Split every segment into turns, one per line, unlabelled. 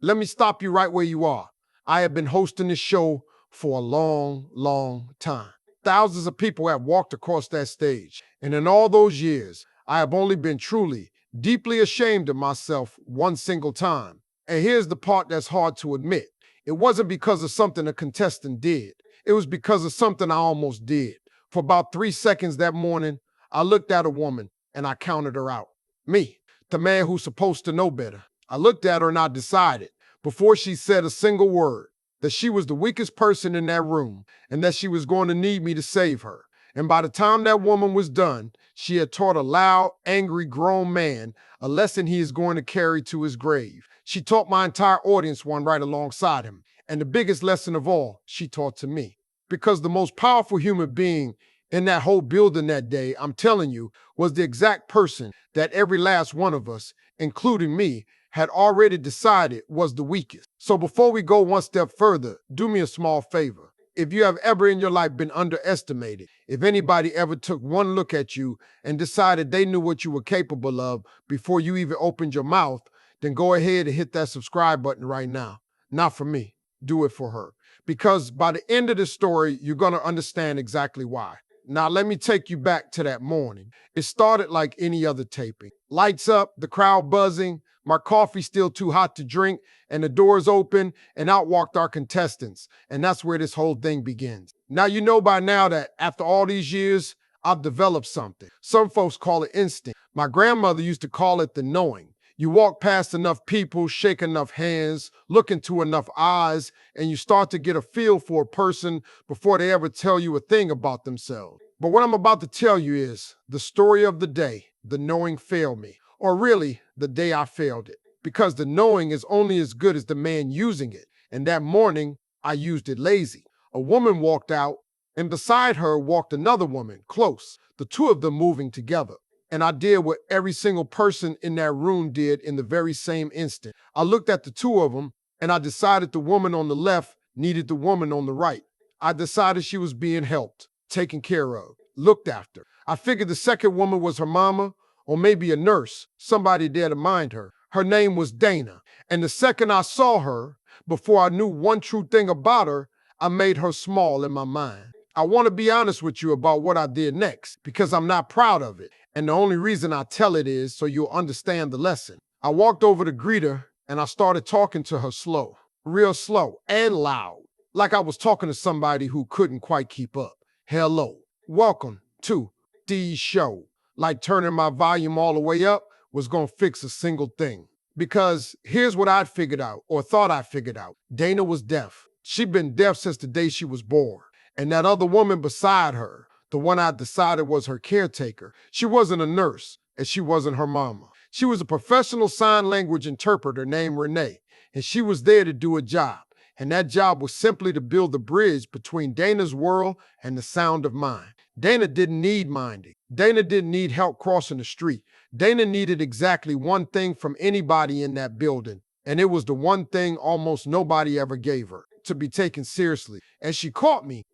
Let me stop you right where you are. I have been hosting this show for a long, long time. Thousands of people have walked across that stage. And in all those years, I have only been truly, deeply ashamed of myself one single time. And here's the part that's hard to admit. It wasn't because of something a contestant did. It was because of something I almost did. For about 3 seconds that morning, I looked at a woman and I counted her out. Me, the man who's supposed to know better. I looked at her and I decided, before she said a single word, that she was the weakest person in that room and that she was going to need me to save her. And by the time that woman was done, she had taught a loud, angry, grown man a lesson he is going to carry to his grave. She taught my entire audience one right alongside him. And the biggest lesson of all, she taught to me. Because the most powerful human being in that whole building that day, I'm telling you, was the exact person that every last one of us, including me, had already decided was the weakest. So before we go one step further, do me a small favor. If you have ever in your life been underestimated, if anybody ever took one look at you and decided they knew what you were capable of before you even opened your mouth, then go ahead and hit that subscribe button right now. Not for me, do it for her. Because by the end of this story, you're gonna understand exactly why. Now, let me take you back to that morning. It started like any other taping. Lights up, the crowd buzzing, my coffee still too hot to drink, and the doors open, and out walked our contestants. And that's where this whole thing begins. Now, you know by now that after all these years, I've developed something. Some folks call it instinct. My grandmother used to call it the knowing. You walk past enough people, shake enough hands, look into enough eyes, and you start to get a feel for a person before they ever tell you a thing about themselves. But what I'm about to tell you is the story of the day the knowing failed me, or really, the day I failed it. Because the knowing is only as good as the man using it. And that morning, I used it lazy. A woman walked out, and beside her walked another woman, close, the two of them moving together. And I did what every single person in that room did in the very same instant. I looked at the two of them, and I decided the woman on the left needed the woman on the right. I decided she was being helped, taken care of, looked after. I figured the second woman was her mama, or maybe a nurse, somebody there to mind her. Her name was Dana. And the second I saw her, before I knew one true thing about her, I made her small in my mind. I want to be honest with you about what I did next, because I'm not proud of it. And the only reason I tell it is so you'll understand the lesson. I walked over to greet her, and I started talking to her slow, real slow and loud, like I was talking to somebody who couldn't quite keep up. Hello, welcome to the show. Like turning my volume all the way up was gonna fix a single thing. Because here's what I'd figured out, or thought I figured out. Dana was deaf. She'd been deaf since the day she was born. And that other woman beside her, the one I decided was her caretaker, she wasn't a nurse, and she wasn't her mama. She was a professional sign language interpreter named Renee, and she was there to do a job. And that job was simply to build the bridge between Dana's world and the sound of mine. Dana didn't need minding. Dana didn't need help crossing the street. Dana needed exactly one thing from anybody in that building, and it was the one thing almost nobody ever gave her, to be taken seriously. And she caught me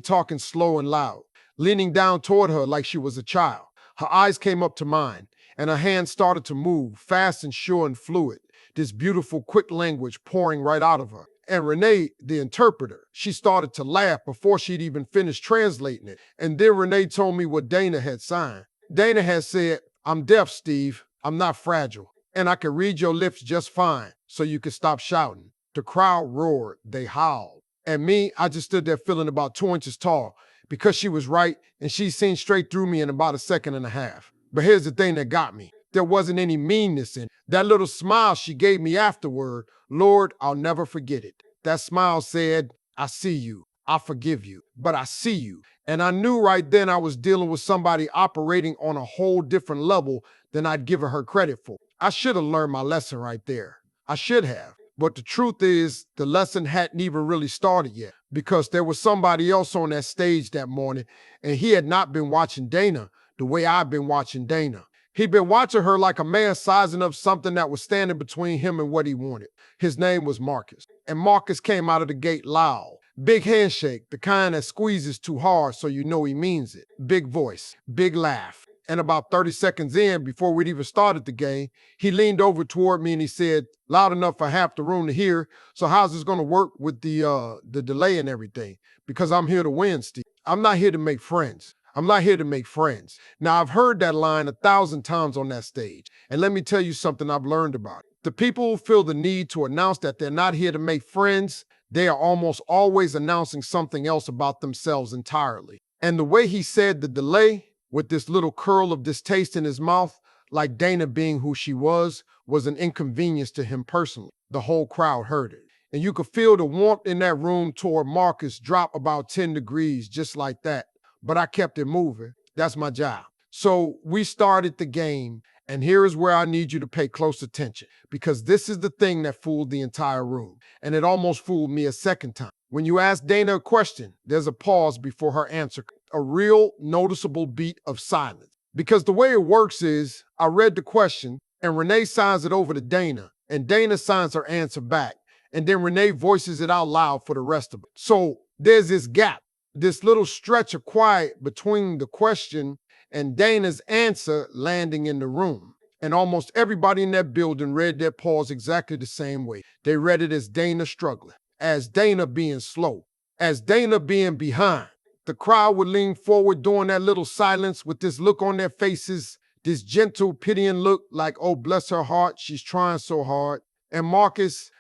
talking slow and loud, leaning down toward her like she was a child. Her eyes came up to mine, and her hands started to move, fast and sure and fluid, this beautiful, quick language pouring right out of her. And Renee, the interpreter, she started to laugh before she'd even finished translating it. And then Renee told me what Dana had signed. Dana had said, "I'm deaf, Steve. I'm not fragile. And I can read your lips just fine, so you can stop shouting." The crowd roared, they howled. And me, I just stood there feeling about 2 inches tall, because she was right, and she seen straight through me in about a second and a half. But here's the thing that got me. There wasn't any meanness in it. That little smile she gave me afterward, Lord, I'll never forget it. That smile said, "I see you. I forgive you, but I see you." And I knew right then I was dealing with somebody operating on a whole different level than I'd given her credit for. I should have learned my lesson right there. I should have. But the truth is, the lesson hadn't even really started yet, because there was somebody else on that stage that morning, and he had not been watching Dana the way I'd been watching Dana. He'd been watching her like a man sizing up something that was standing between him and what he wanted. His name was Marcus. And Marcus came out of the gate loud. Big handshake, the kind that squeezes too hard so you know he means it. Big voice, big laugh. And about 30 seconds in, before we'd even started the game, he leaned over toward me and he said, loud enough for half the room to hear, so how's this gonna work with the delay and everything? Because I'm here to win, Steve. I'm not here to make friends. I'm not here to make friends. Now, I've heard that line 1,000 times on that stage. And let me tell you something I've learned about it. The people who feel the need to announce that they're not here to make friends, they are almost always announcing something else about themselves entirely. And the way he said the delay, with this little curl of distaste in his mouth, like Dana being who she was an inconvenience to him personally. The whole crowd heard it. And you could feel the warmth in that room toward Marcus drop about 10 degrees just like that. But I kept it moving. That's my job. So we started the game, and here is where I need you to pay close attention, because this is the thing that fooled the entire room, and it almost fooled me a second time. When you ask Dana a question, there's a pause before her answer, a real noticeable beat of silence. Because the way it works is, I read the question, and Renee signs it over to Dana, and Dana signs her answer back, and then Renee voices it out loud for the rest of it. So there's this gap, this little stretch of quiet between the question and Dana's answer landing in the room. And almost everybody in that building read their pause exactly the same way. They read it as Dana struggling, as Dana being slow, as Dana being behind. The crowd would lean forward during that little silence with this look on their faces, this gentle, pitying look like, oh, bless her heart, she's trying so hard. And Marcus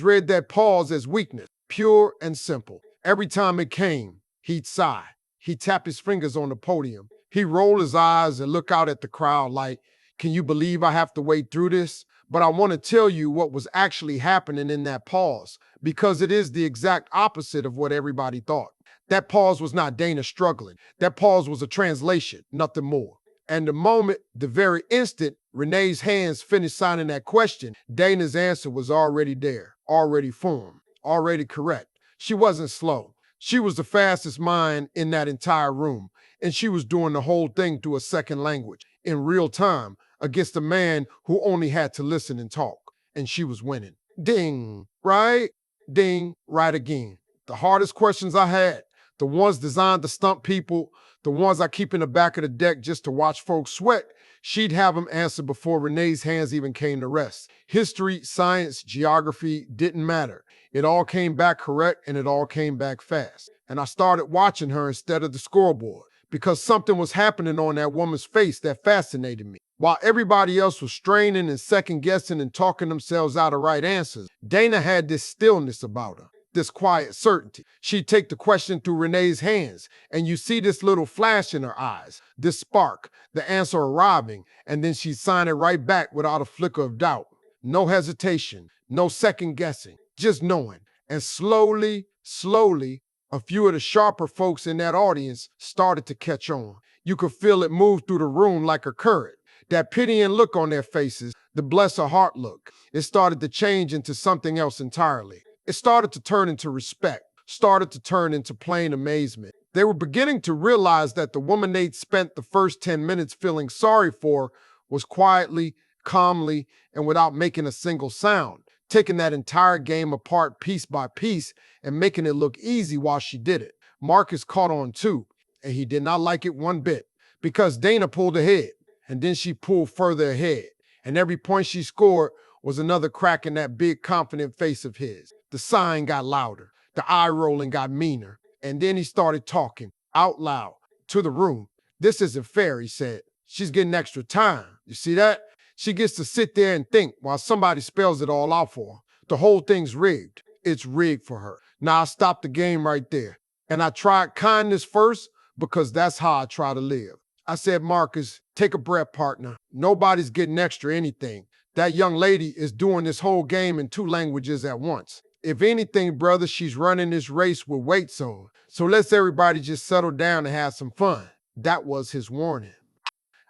read that pause as weakness, pure and simple. Every time it came, he'd sigh. He'd tap his fingers on the podium. He'd roll his eyes and look out at the crowd like, can you believe I have to wade through this? But I want to tell you what was actually happening in that pause, because it is the exact opposite of what everybody thought. That pause was not Dana struggling. That pause was a translation, nothing more. And the very instant Renee's hands finished signing that question, Dana's answer was already there, already formed, already correct. She wasn't slow. She was the fastest mind in that entire room, and she was doing the whole thing through a second language, in real time, against a man who only had to listen and talk. And she was winning. Ding, right? Ding, right again. The hardest questions I had, the ones designed to stump people, the ones I keep in the back of the deck just to watch folks sweat, she'd have them answer before Renee's hands even came to rest. History, science, geography, didn't matter. It all came back correct, and it all came back fast. And I started watching her instead of the scoreboard, because something was happening on that woman's face that fascinated me. While everybody else was straining and second-guessing and talking themselves out of right answers, Dana had this stillness about her, this quiet certainty. She'd take the question through Renee's hands, and you see this little flash in her eyes, this spark, the answer arriving, and then she'd sign it right back without a flicker of doubt. No hesitation, no second-guessing, just knowing. And slowly, a few of the sharper folks in that audience started to catch on. You could feel it move through the room like a current. That pitying look on their faces, the bless her heart look, it started to change into something else entirely. It started to turn into respect, started to turn into plain amazement. They were beginning to realize that the woman they'd spent the first 10 minutes feeling sorry for was quietly, calmly, and without making a single sound, taking that entire game apart piece by piece and making it look easy while she did it. Marcus caught on too, and he did not like it one bit, because Dana pulled ahead, and then she pulled further ahead, and every point she scored was another crack in that big confident face of his. The sighing got louder, the eye rolling got meaner, and then he started talking out loud to the room. This isn't fair, he said. She's getting extra time. You see that? She gets to sit there and think while somebody spells it all out for her. The whole thing's rigged. It's rigged for her. Now I stopped the game right there. And I tried kindness first, because that's how I try to live. I said, Marcus, take a breath, partner. Nobody's getting extra anything. That young lady is doing this whole game in 2 languages at once. If anything, brother, she's running this race with weights on. So let's everybody just settle down and have some fun. That was his warning.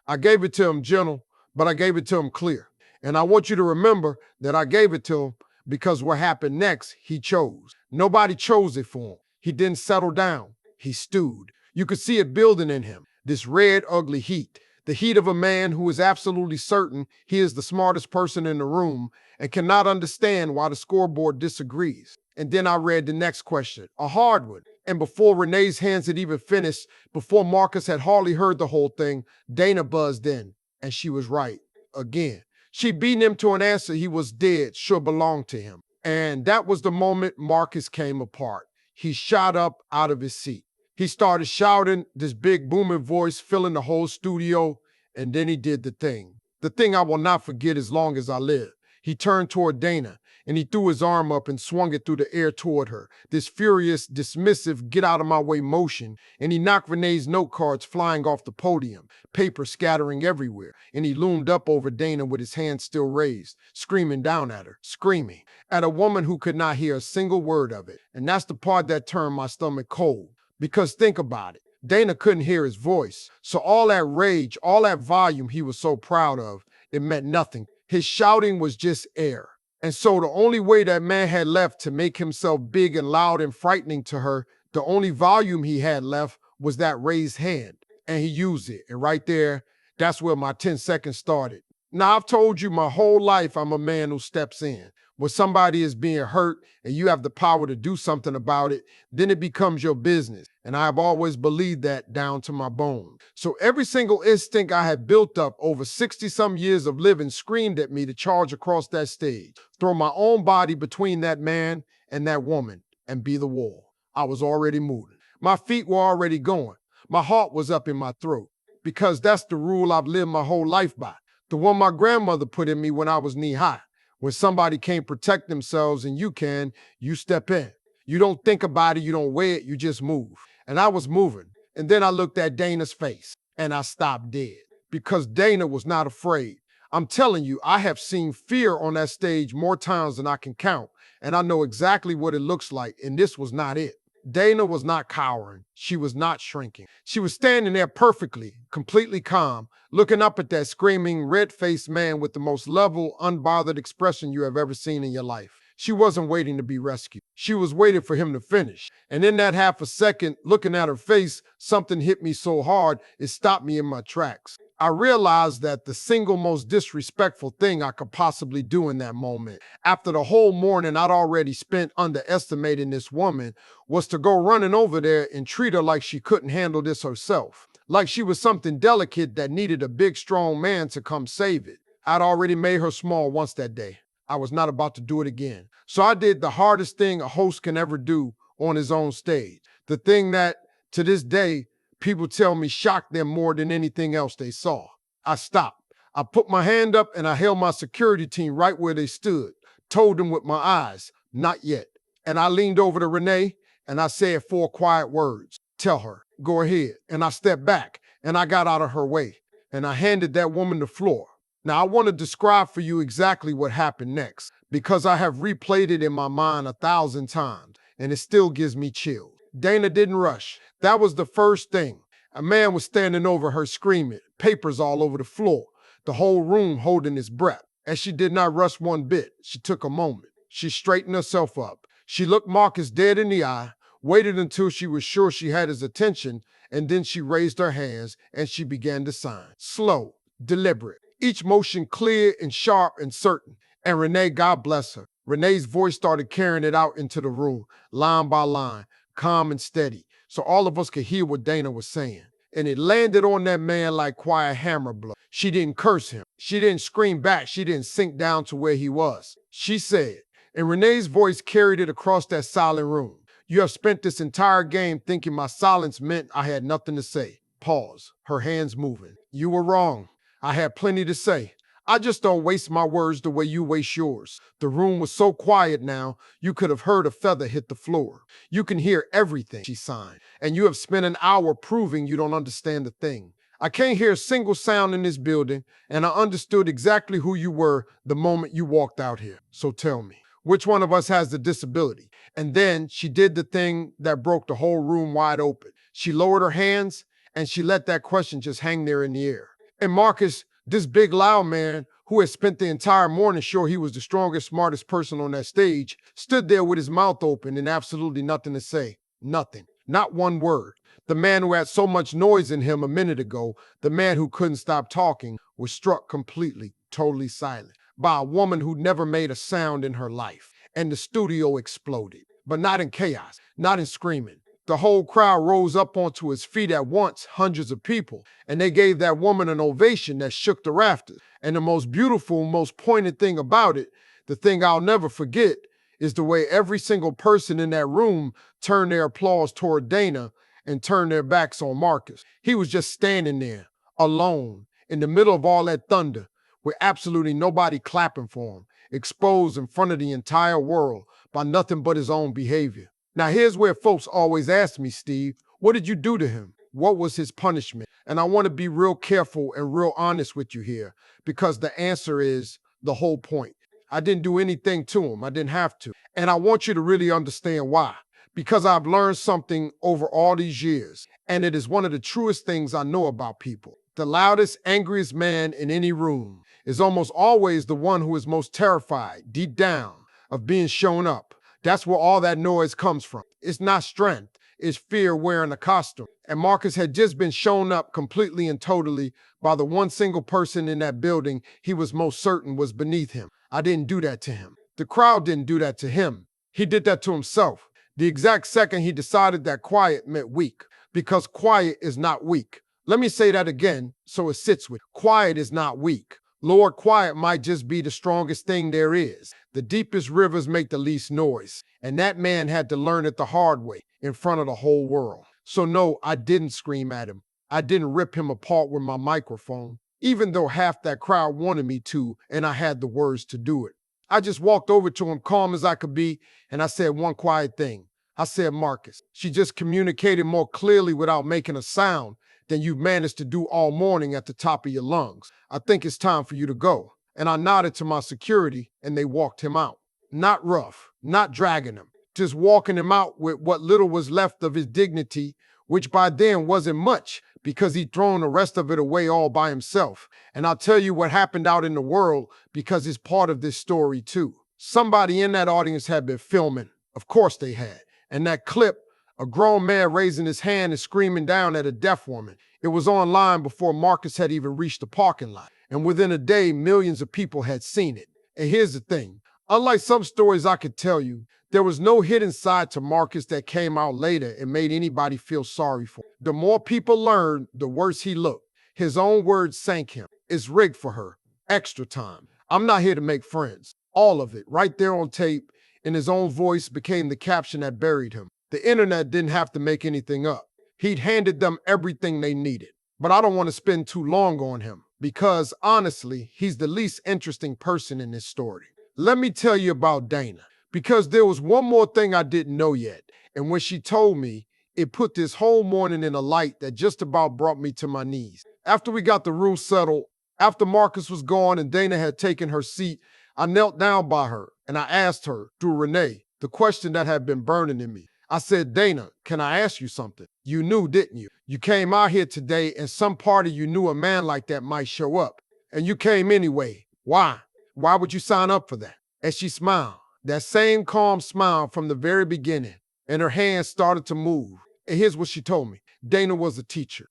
I gave it to him gentle, but I gave it to him clear. And I want you to remember that I gave it to him because what happened next, he chose. Nobody chose it for him. He didn't settle down. He stewed. You could see it building in him, this red, ugly heat. The heat of a man who is absolutely certain he is the smartest person in the room and cannot understand why the scoreboard disagrees. And then I read the next question, a hard one. And before Renee's hands had even finished, before Marcus had hardly heard the whole thing, Dana buzzed in. And she was right. Again. She'd beaten him to an answer he was dead, sure belonged to him. And that was the moment Marcus came apart. He shot up out of his seat. He started shouting, this big booming voice filling the whole studio, and then he did the thing I will not forget as long as I live. He turned toward Dana, and he threw his arm up and swung it through the air toward her, this furious, dismissive, get-out-of-my-way motion, and he knocked Renee's note cards flying off the podium, paper scattering everywhere, and he loomed up over Dana with his hands still raised, screaming down at her, screaming, at a woman who could not hear a single word of it. And that's the part that turned my stomach cold. Because think about it, Dana couldn't hear his voice, so all that rage, all that volume he was so proud of, it meant nothing. His shouting was just air. And so the only way that man had left to make himself big and loud and frightening to her, the only volume he had left was that raised hand. And he used it. And right there, that's where my 10 seconds started. Now, I've told you my whole life I'm a man who steps in. When somebody is being hurt and you have the power to do something about it, then it becomes your business. And I've always believed that down to my bone. So every single instinct I had built up over 60-some years of living screamed at me to charge across that stage, throw my own body between that man and that woman, and be the wall. I was already moving. My feet were already going. My heart was up in my throat, because that's the rule I've lived my whole life by. The one my grandmother put in me when I was knee-high. When somebody can't protect themselves and you can, you step in. You don't think about it, you don't weigh it, you just move. And I was moving. And then I looked at Dana's face and I stopped dead because Dana was not afraid. I'm telling you, I have seen fear on that stage more times than I can count. And I know exactly what it looks like. And this was not it. Dana was not cowering. She was not shrinking. She was standing there perfectly, completely calm, looking up at that screaming, red-faced man with the most level, unbothered expression you have ever seen in your life. She wasn't waiting to be rescued. She was waiting for him to finish. And in that half a second, looking at her face, something hit me so hard, it stopped me in my tracks. I realized that the single most disrespectful thing I could possibly do in that moment, after the whole morning I'd already spent underestimating this woman, was to go running over there and treat her like she couldn't handle this herself, like she was something delicate that needed a big, strong man to come save it. I'd already made her small once that day. I was not about to do it again. So I did the hardest thing a host can ever do on his own stage, the thing that, to this day, people tell me shocked them more than anything else they saw. I stopped. I put my hand up and I held my security team right where they stood, told them with my eyes, not yet. And I leaned over to Renee and I said 4 quiet words. Tell her, go ahead. And I stepped back and I got out of her way and I handed that woman the floor. Now I want to describe for you exactly what happened next because I have replayed it in my mind 1,000 times and it still gives me chills. Dana didn't rush. That was the first thing. A man was standing over her screaming, papers all over the floor, the whole room holding his breath. And she did not rush one bit. She took a moment. She straightened herself up. She looked Marcus dead in the eye, waited until she was sure she had his attention, and then she raised her hands and she began to sign. Slow, deliberate, each motion clear and sharp and certain. And Renee, God bless her, Renee's voice started carrying it out into the room, line by line, calm and steady, so all of us could hear what Dana was saying. And it landed on that man like quiet hammer blow. She didn't curse him. She didn't scream back. She didn't sink down to where he was. She said, and Renee's voice carried it across that silent room, you have spent this entire game thinking my silence meant I had nothing to say. Pause, her hands moving. You were wrong. I had plenty to say. I just don't waste my words the way you waste yours. The room was so quiet now, you could have heard a feather hit the floor. You can hear everything, she signed. And you have spent an hour proving you don't understand a thing. I can't hear a single sound in this building, and I understood exactly who you were the moment you walked out here. So tell me, which one of us has the disability? And then she did the thing that broke the whole room wide open. She lowered her hands, and she let that question just hang there in the air. And Marcus, this big loud man who had spent the entire morning sure he was the strongest, smartest person on that stage, stood there with his mouth open and absolutely nothing to say. Nothing. Not one word. The man who had so much noise in him a minute ago, the man who couldn't stop talking, was struck completely, totally silent by a woman who never made a sound in her life. and the studio exploded. But not in chaos, not in screaming. The whole crowd rose up onto its feet at once, hundreds of people, and they gave that woman an ovation that shook the rafters. And the most beautiful, most poignant thing about it, the thing I'll never forget, is the way every single person in that room turned their applause toward Dana and turned their backs on Marcus. He was just standing there, alone, in the middle of all that thunder, with absolutely nobody clapping for him, exposed in front of the entire world by nothing but his own behavior. Now here's where folks always ask me, Steve, what did you do to him? What was his punishment? And I want to be real careful and real honest with you here, because the answer is the whole point. I didn't do anything to him. I didn't have to. And I want you to really understand why. Because I've learned something over all these years, and it is one of the truest things I know about people. The loudest, angriest man in any room is almost always the one who is most terrified, deep down, of being shown up. That's where all that noise comes from. It's not strength, it's fear wearing a costume. And Marcus had just been shown up completely and totally by the one single person in that building he was most certain was beneath him. I didn't do that to him. The crowd didn't do that to him. He did that to himself. The exact second he decided that quiet meant weak, because quiet is not weak. Let me say that again so it sits with you. Quiet is not weak. Lord, quiet might just be the strongest thing there is. The deepest rivers make the least noise. And that man had to learn it the hard way in front of the whole world. So no, I didn't scream at him. I didn't rip him apart with my microphone, even though half that crowd wanted me to and I had the words to do it. I just walked over to him calm as I could be, and I said one quiet thing. I said, Marcus, she just communicated more clearly without making a sound than you've managed to do all morning at the top of your lungs. I think it's time for you to go. And I nodded to my security, and they walked him out. Not rough, not dragging him, just walking him out with what little was left of his dignity, which by then wasn't much because he'd thrown the rest of it away all by himself. And I'll tell you what happened out in the world because it's part of this story too. Somebody in that audience had been filming. Of course they had. And that clip, a grown man raising his hand and screaming down at a deaf woman, it was online before Marcus had even reached the parking lot. And within a day, millions of people had seen it. And here's the thing. Unlike some stories I could tell you, there was no hidden side to Marcus that came out later and made anybody feel sorry for him. The more people learned, the worse he looked. His own words sank him. It's rigged for her. Extra time. I'm not here to make friends. All of it, right there on tape, in his own voice, became the caption that buried him. The internet didn't have to make anything up. He'd handed them everything they needed. But I don't want to spend too long on him because, honestly, he's the least interesting person in this story. Let me tell you about Dana, because there was one more thing I didn't know yet. And when she told me, it put this whole morning in a light that just about brought me to my knees. After we got the rules settled, after Marcus was gone and Dana had taken her seat, I knelt down by her and I asked her, through Renee, the question that had been burning in me. I said, Dana, can I ask you something? You knew, didn't you? You came out here today and some part of you knew a man like that might show up. And you came anyway. Why? Why would you sign up for that? And she smiled, that same calm smile from the very beginning, and her hands started to move. And here's what she told me. Dana was a teacher.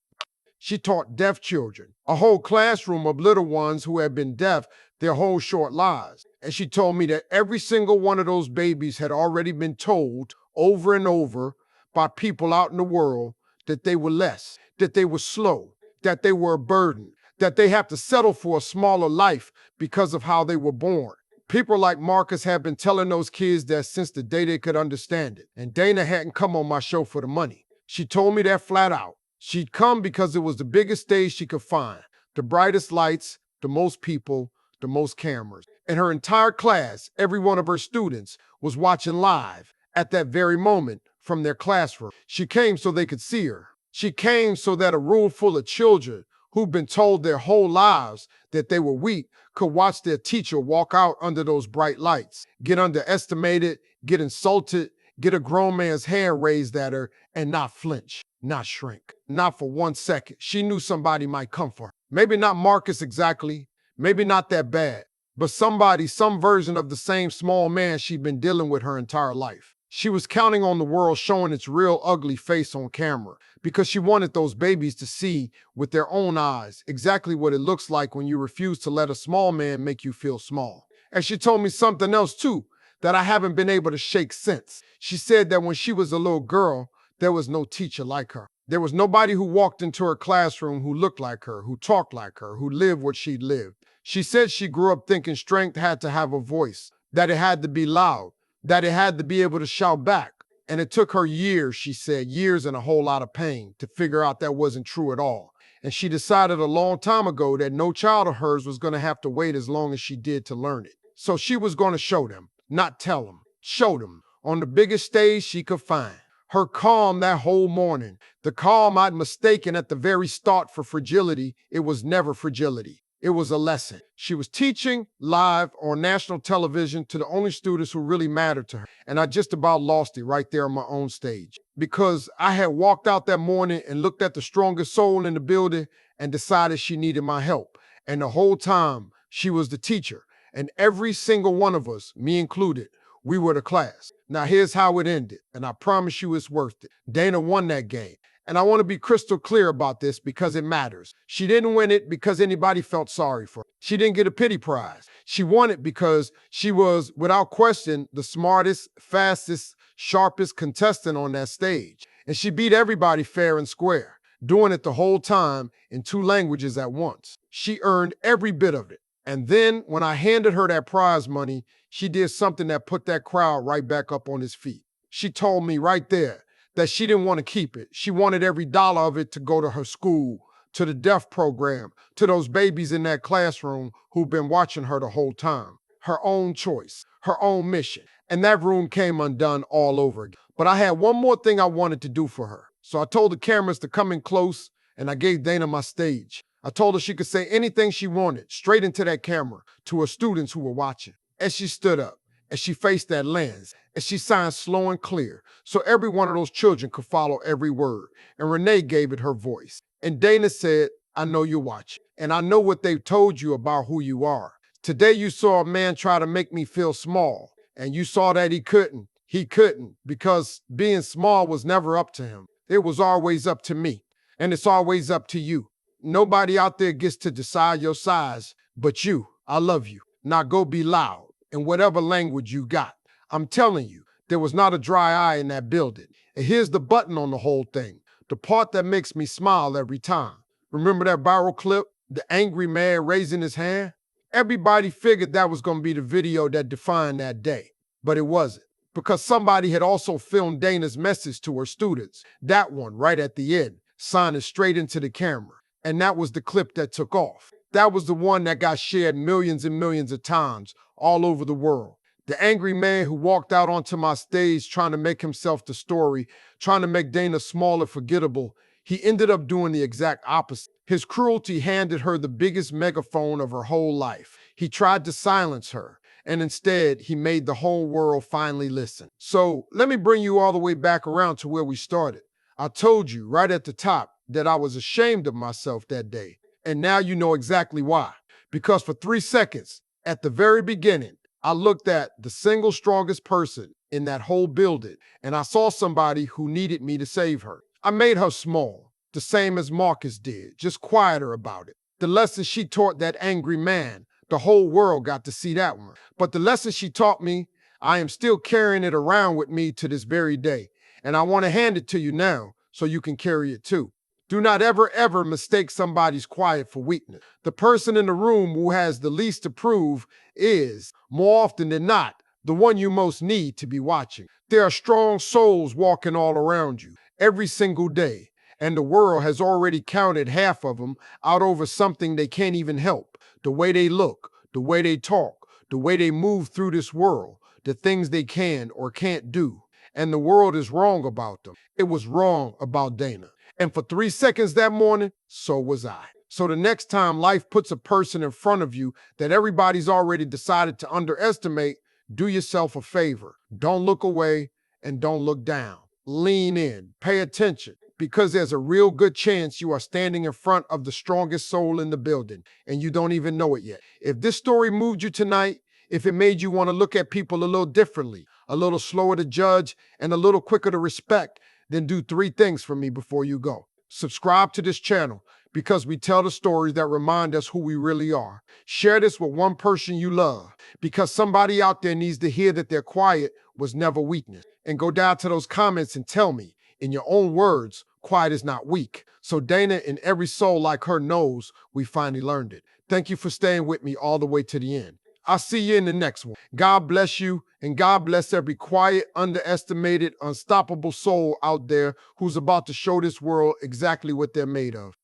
She taught deaf children, a whole classroom of little ones who had been deaf their whole short lives. And she told me that every single one of those babies had already been told over and over by people out in the world that they were less, that they were slow, that they were a burden, that they have to settle for a smaller life because of how they were born. People like Marcus had been telling those kids that since the day they could understand it. And Dana hadn't come on my show for the money. She told me that flat out. She'd come because it was the biggest stage she could find, the brightest lights, the most people, the most cameras. And her entire class, every one of her students, was watching live at that very moment from their classroom. She came so they could see her. She came so that a room full of children who'd been told their whole lives that they were weak could watch their teacher walk out under those bright lights, get underestimated, get insulted, get a grown man's hand raised at her, and not flinch, not shrink, not for 1 second. She knew somebody might come for her. Maybe not Marcus exactly, maybe not that bad, but somebody, some version of the same small man she'd been dealing with her entire life. She was counting on the world showing its real ugly face on camera because she wanted those babies to see with their own eyes exactly what it looks like when you refuse to let a small man make you feel small. And she told me something else too, that I haven't been able to shake since. She said that when she was a little girl, there was no teacher like her. There was nobody who walked into her classroom who looked like her, who talked like her, who lived what she lived. She said she grew up thinking strength had to have a voice, that it had to be loud, that it had to be able to shout back. And it took her years, she said, years and a whole lot of pain to figure out that wasn't true at all. And she decided a long time ago that no child of hers was going to have to wait as long as she did to learn it. So she was going to show them, not tell them, show them on the biggest stage she could find. Her calm that whole morning, the calm I'd mistaken at the very start for fragility, it was never fragility. It was a lesson. She was teaching live on national television to the only students who really mattered to her. And I just about lost it right there on my own stage. Because I had walked out that morning and looked at the strongest soul in the building and decided she needed my help. And the whole time, she was the teacher. And every single one of us, me included, we were the class. Now here's how it ended, and I promise you it's worth it. Dana won that game. And I want to be crystal clear about this because it matters. She didn't win it because anybody felt sorry for her. She didn't get a pity prize. She won it because she was, without question, the smartest, fastest, sharpest contestant on that stage. And she beat everybody fair and square, doing it the whole time in 2 languages at once. She earned every bit of it. And then when I handed her that prize money, she did something that put that crowd right back up on its feet. She told me right there that she didn't want to keep it. She wanted every dollar of it to go to her school, to the deaf program, to those babies in that classroom who've been watching her the whole time. Her own choice, her own mission. And that room came undone all over again. But I had one more thing I wanted to do for her. So I told the cameras to come in close, and I gave Dana my stage. I told her she could say anything she wanted, straight into that camera, to her students who were watching. As she stood up, as she faced that lens, as she signed slow and clear, so every one of those children could follow every word. And Renee gave it her voice. And Dana said, I know you're watching, and I know what they've told you about who you are. Today you saw a man try to make me feel small, and you saw that he couldn't. He couldn't, because being small was never up to him. It was always up to me, and it's always up to you. Nobody out there gets to decide your size, but you. I love you. Now go be loud in whatever language you got. I'm telling you, there was not a dry eye in that building. And here's the button on the whole thing, the part that makes me smile every time. Remember that viral clip, the angry man raising his hand? Everybody figured that was going to be the video that defined that day, but it wasn't. Because somebody had also filmed Dana's message to her students, that one right at the end, signing straight into the camera. And that was the clip that took off. That was the one that got shared millions and millions of times all over the world. The angry man who walked out onto my stage trying to make himself the story, trying to make Dana small and forgettable, he ended up doing the exact opposite. His cruelty handed her the biggest megaphone of her whole life. He tried to silence her, and instead he made the whole world finally listen. So let me bring you all the way back around to where we started. I told you right at the top that I was ashamed of myself that day. And now you know exactly why. Because for 3 seconds, at the very beginning, I looked at the single strongest person in that whole building, and I saw somebody who needed me to save her. I made her small, the same as Marcus did, just quieter about it. The lesson she taught that angry man, the whole world got to see that one. But the lesson she taught me, I am still carrying it around with me to this very day. And I want to hand it to you now so you can carry it too. Do not ever, ever mistake somebody's quiet for weakness. The person in the room who has the least to prove is, more often than not, the one you most need to be watching. There are strong souls walking all around you every single day, and the world has already counted half of them out over something they can't even help. The way they look, the way they talk, the way they move through this world, the things they can or can't do. And the world is wrong about them. It was wrong about Dana. And for 3 seconds that morning, so was I. So the next time life puts a person in front of you that everybody's already decided to underestimate, do yourself a favor. Don't look away and don't look down. Lean in, pay attention, because there's a real good chance you are standing in front of the strongest soul in the building, and you don't even know it yet. If this story moved you tonight, if it made you want to look at people a little differently, a little slower to judge, and a little quicker to respect, then do 3 things for me before you go. Subscribe to this channel, because we tell the stories that remind us who we really are. Share this with one person you love, because somebody out there needs to hear that their quiet was never weakness. And go down to those comments and tell me, in your own words, quiet is not weak. So Dana and every soul like her knows we finally learned it. Thank you for staying with me all the way to the end. I'll see you in the next one. God bless you, and God bless every quiet, underestimated, unstoppable soul out there who's about to show this world exactly what they're made of.